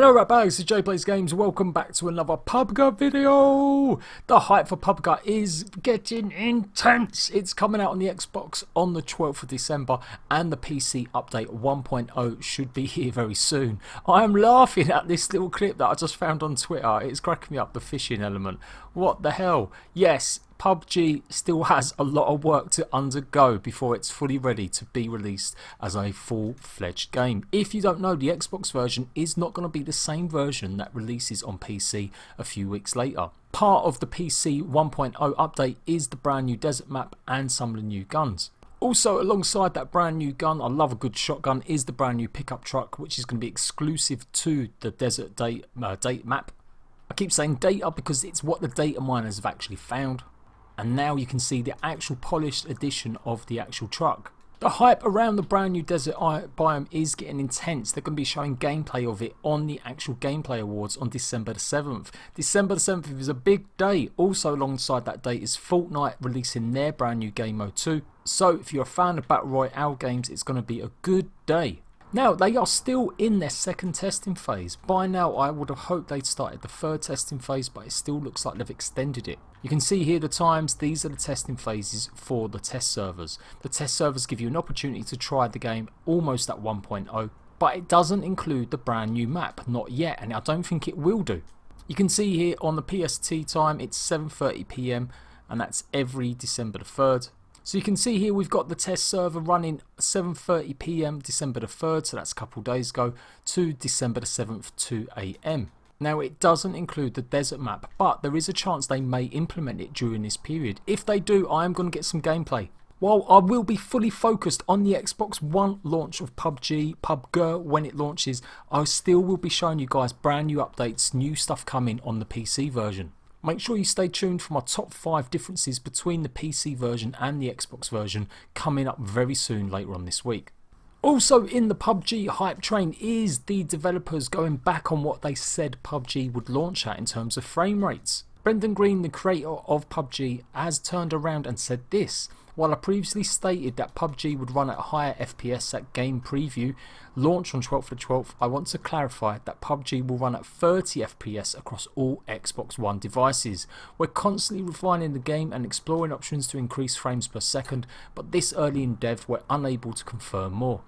Hello Ratbags, this is Jade Plays Games. Welcome back to another PUBG video. The hype for PUBG is getting intense. It's coming out on the Xbox on the 12th of December and the PC update 1.0 should be here very soon. I am laughing at this little clip that I just found on Twitter. It's cracking me up, the fishing element. What the hell? Yes, PUBG still has a lot of work to undergo before it's fully ready to be released as a full-fledged game. If you don't know, the Xbox version is not going to be the same version that releases on PC a few weeks later. Part of the PC 1.0 update is the brand new desert map and some of the new guns. Also, alongside that brand new gun, I love a good shotgun, is the brand new pickup truck, which is going to be exclusive to the desert date map. I keep saying data because it's what the data miners have actually found. And now you can see the actual polished edition of the actual truck. The hype around the brand new desert biome is getting intense. They're going to be showing gameplay of it on the actual gameplay awards on December the 7th. December the 7th is a big day. Also alongside that date is Fortnite releasing their brand new game mode too. So if you're a fan of Battle Royale games, it's going to be a good day. Now, they are still in their second testing phase. By now, I would have hoped they'd started the third testing phase, but it still looks like they've extended it. You can see here the times. These are the testing phases for the test servers. The test servers give you an opportunity to try the game almost at 1.0, but it doesn't include the brand new map, not yet, and I don't think it will do. You can see here on the PST time, it's 7:30 PM, and that's every December the 3rd. So you can see here we've got the test server running 7:30 PM December the 3rd, so that's a couple days ago, to December the 7th 2 AM. Now it doesn't include the desert map, but there is a chance they may implement it during this period. If they do, I am going to get some gameplay. While I will be fully focused on the Xbox One launch of PUBG when it launches, I still will be showing you guys brand new updates, new stuff coming on the PC version. Make sure you stay tuned for my top 5 differences between the PC version and the Xbox version coming up very soon later on this week. Also in the PUBG hype train is the developers going back on what they said PUBG would launch at in terms of frame rates. Brendan Green, the creator of PUBG, has turned around and said this: while I previously stated that PUBG would run at a higher FPS at game preview launch on 12th of the 12th, I want to clarify that PUBG will run at 30 FPS across all Xbox One devices. We're constantly refining the game and exploring options to increase frames per second, but this early in dev we're unable to confirm more.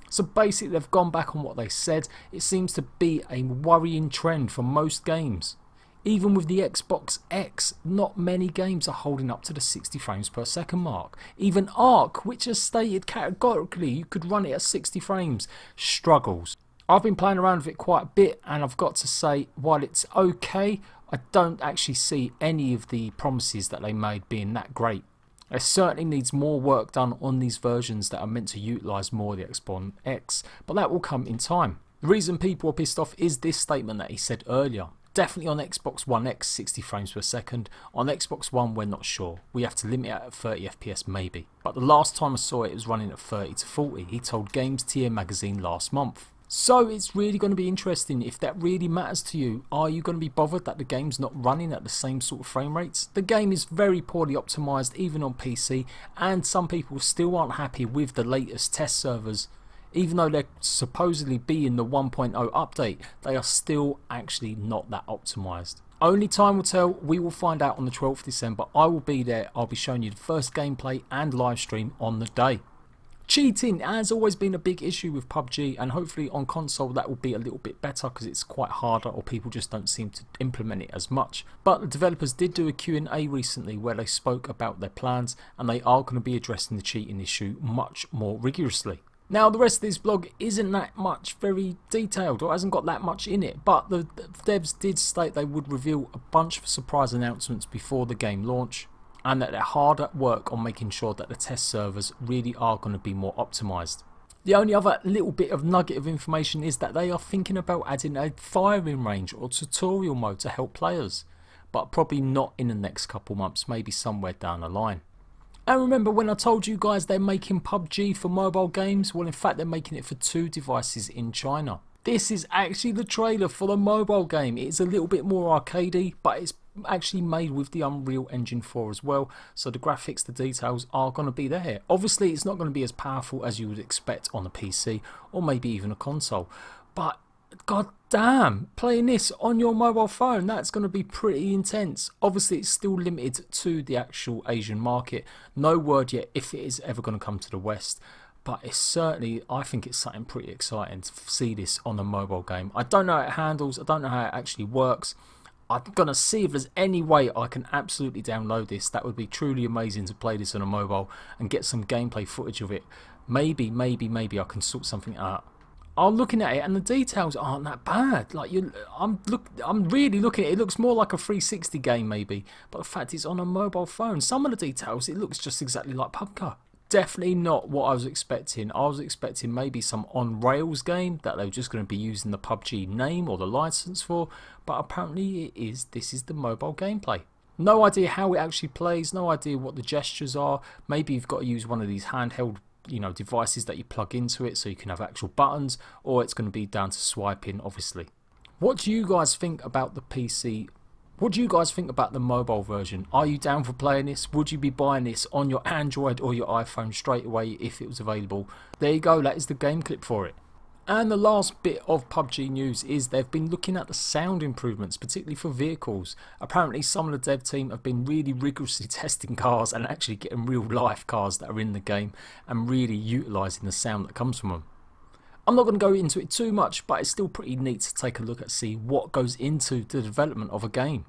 So basically they've gone back on what they said. It seems to be a worrying trend for most games. Even with the Xbox X, not many games are holding up to the 60 frames per second mark. Even Ark, which has stated categorically you could run it at 60 frames, struggles. I've been playing around with it quite a bit, and I've got to say, while it's okay, I don't actually see any of the promises that they made being that great. There certainly needs more work done on these versions that are meant to utilise more of the Xbox X, but that will come in time. The reason people are pissed off is this statement that he said earlier. Definitely on Xbox One X 60 frames per second, on Xbox One we're not sure, we have to limit it at 30 FPS maybe, but the last time I saw it, it was running at 30 to 40, he told Games Tier magazine last month. So it's really going to be interesting if that really matters to you. Are you going to be bothered that the game's not running at the same sort of frame rates? The game is very poorly optimised even on PC, and some people still aren't happy with the latest test servers. Even though they're supposedly being the 1.0 update, they are still actually not that optimised. Only time will tell. We will find out on the 12th of December. I will be there. I'll be showing you the first gameplay and live stream on the day. Cheating has always been a big issue with PUBG, and hopefully on console that will be a little bit better because it's quite harder, or people just don't seem to implement it as much. But the developers did do a Q&A recently where they spoke about their plans, and they are going to be addressing the cheating issue much more rigorously. Now the rest of this blog isn't that much very detailed, or hasn't got that much in it, but the devs did state they would reveal a bunch of surprise announcements before the game launch, and that they're hard at work on making sure that the test servers really are going to be more optimised. The only other little bit of nugget of information is that they are thinking about adding a firing range or tutorial mode to help players, but probably not in the next couple months, maybe somewhere down the line. And remember when I told you guys they're making PUBG for mobile games? Well, in fact they're making it for 2 devices in China. This is actually the trailer for the mobile game. It's a little bit more arcadey, but it's actually made with the Unreal Engine 4 as well, so the graphics, the details are going to be there. Obviously it's not going to be as powerful as you would expect on a PC or maybe even a console, but God damn, playing this on your mobile phone, that's going to be pretty intense. Obviously, it's still limited to the actual Asian market. No word yet if it is ever going to come to the West. But it's certainly, I think it's something pretty exciting to see this on a mobile game. I don't know how it handles, I don't know how it actually works. I'm going to see if there's any way I can absolutely download this. That would be truly amazing to play this on a mobile and get some gameplay footage of it. Maybe I can sort something out. I'm looking at it and the details aren't that bad. Like I'm really looking at it. It looks more like a 360 game maybe, but the fact it's on a mobile phone. Some of the details, it looks just exactly like PUBG. Definitely not what I was expecting. I was expecting maybe some on-rails game that they were just going to be using the PUBG name or the license for, but apparently it is. This is the mobile gameplay. No idea how it actually plays, no idea what the gestures are. Maybe you've got to use one of these handheld, you know, devices that you plug into it so you can have actual buttons, or it's going to be down to swiping, obviously. What do you guys think about the PC? What do you guys think about the mobile version? Are you down for playing this? Would you be buying this on your Android or your iPhone straight away if it was available? There you go, that is the game clip for it. And the last bit of PUBG news is they've been looking at the sound improvements, particularly for vehicles. Apparently some of the dev team have been really rigorously testing cars and actually getting real life cars that are in the game and really utilising the sound that comes from them. I'm not going to go into it too much, but it's still pretty neat to take a look at, see what goes into the development of a game.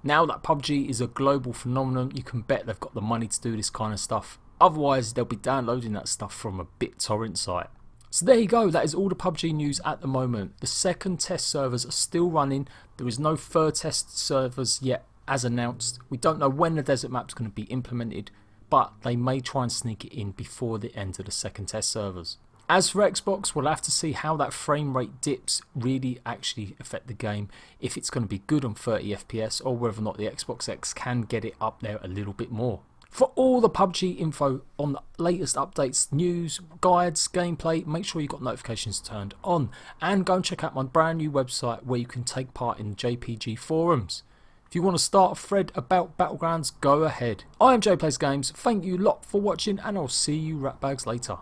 Now that PUBG is a global phenomenon, you can bet they've got the money to do this kind of stuff. Otherwise, they'll be downloading that stuff from a BitTorrent site. So there you go, that is all the PUBG news at the moment. The second test servers are still running. There is no third test servers yet as announced. We don't know when the desert map is going to be implemented, but they may try and sneak it in before the end of the second test servers. As for Xbox, we'll have to see how that frame rate dips really actually affect the game, if it's going to be good on 30 FPS or whether or not the Xbox X can get it up there a little bit more. For all the PUBG info on the latest updates, news, guides, gameplay, make sure you've got notifications turned on and go and check out my brand new website where you can take part in JPG forums. If you want to start a thread about Battlegrounds, go ahead. I am Jade Plays Games, thank you lot for watching and I'll see you ratbags later.